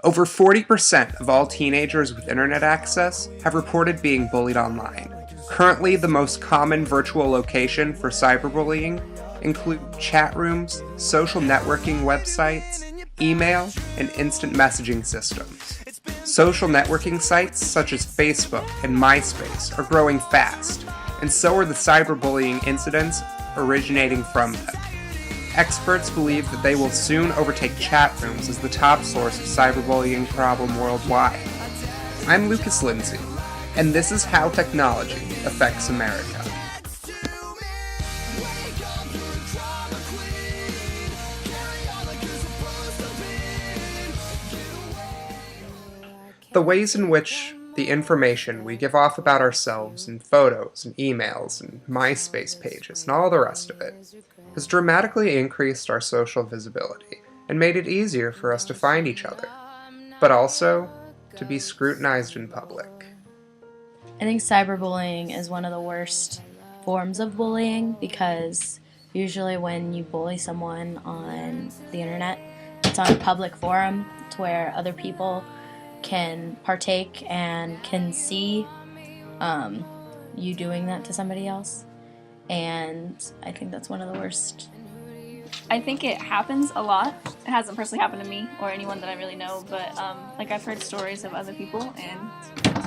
Over 40% of all teenagers with internet access have reported being bullied online. Currently, the most common virtual location for cyberbullying include chat rooms, social networking websites, email, and instant messaging systems. Social networking sites such as Facebook and MySpace are growing fast, and so are the cyberbullying incidents originating from them. Experts believe that they will soon overtake chat rooms as the top source of cyberbullying problem worldwide. I'm Lucas Lindsay, and this is how technology affects America. The ways in which the information we give off about ourselves in photos and emails and MySpace pages and all the rest of it has dramatically increased our social visibility and made it easier for us to find each other, but also to be scrutinized in public. I think cyberbullying is one of the worst forms of bullying because usually when you bully someone on the internet, it's on a public forum to where other people can partake and can see you doing that to somebody else, and I think that's one of the worst. I think it happens a lot. It hasn't personally happened to me or anyone that I really know, but I've heard stories of other people, and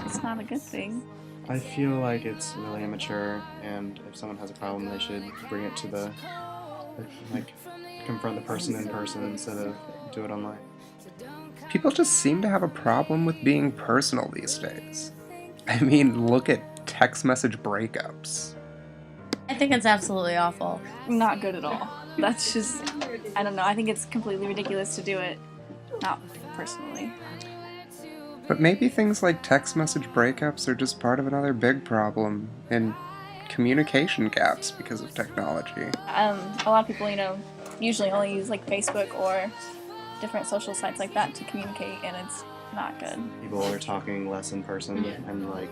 it's not a good thing. I feel like it's really immature, and if someone has a problem, they should bring it to confront the person in person instead of do it online. People just seem to have a problem with being personal these days. I mean, look at text message breakups. I think it's absolutely awful. Not good at all. That's just, I don't know, I think it's completely ridiculous to do it, not personally. But maybe things like text message breakups are just part of another big problem in communication gaps because of technology. A lot of people, usually only use Facebook or different social sites like that to communicate, and it's not good. People are talking less in person, and like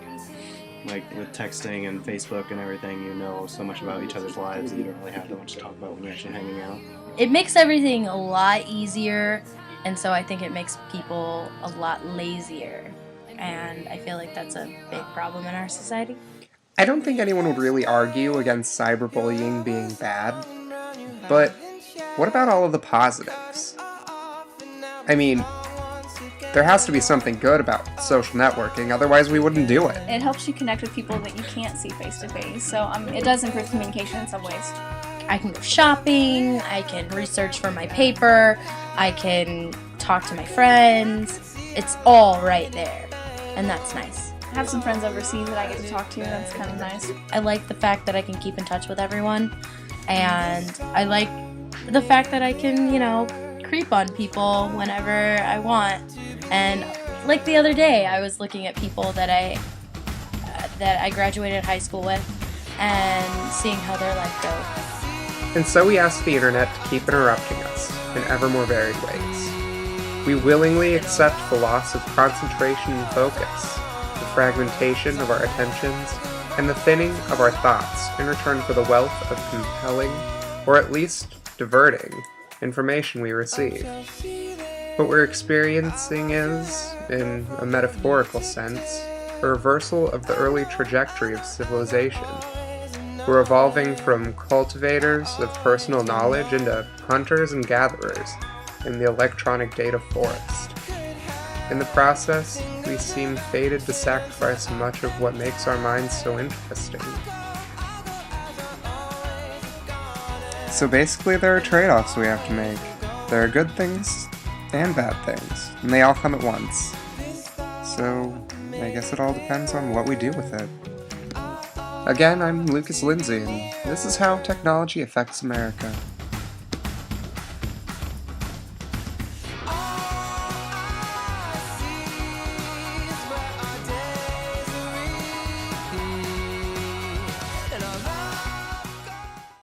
with texting and Facebook and everything, you know so much about each other's lives that you don't really have that much to talk about when you're actually hanging out. It makes everything a lot easier, and so I think it makes people a lot lazier, and I feel like that's a big problem in our society. I don't think anyone would really argue against cyberbullying being bad, but what about all of the positives? I mean, there has to be something good about social networking, otherwise we wouldn't do it. It helps you connect with people that you can't see face to face, so it does improve communication in some ways. I can go shopping, I can research for my paper, I can talk to my friends. It's all right there, and that's nice. I have some friends overseas that I get to talk to, and that's kind of nice. I like the fact that I can keep in touch with everyone, and I like the fact that I can, creep on people whenever I want. And like the other day, I was looking at people that I graduated high school with and seeing how their life goes. And so we ask the internet to keep interrupting us in ever more varied ways. We willingly accept the loss of concentration and focus, the fragmentation of our attentions, and the thinning of our thoughts in return for the wealth of compelling, or at least diverting, information we receive. What we're experiencing is, in a metaphorical sense, a reversal of the early trajectory of civilization. We're evolving from cultivators of personal knowledge into hunters and gatherers in the electronic data forest. In the process, we seem fated to sacrifice much of what makes our minds so interesting. So basically there are trade-offs we have to make. There are good things and bad things, and they all come at once. So I guess it all depends on what we do with it. Again, I'm Lucas Lindsay, and this is how technology affects America.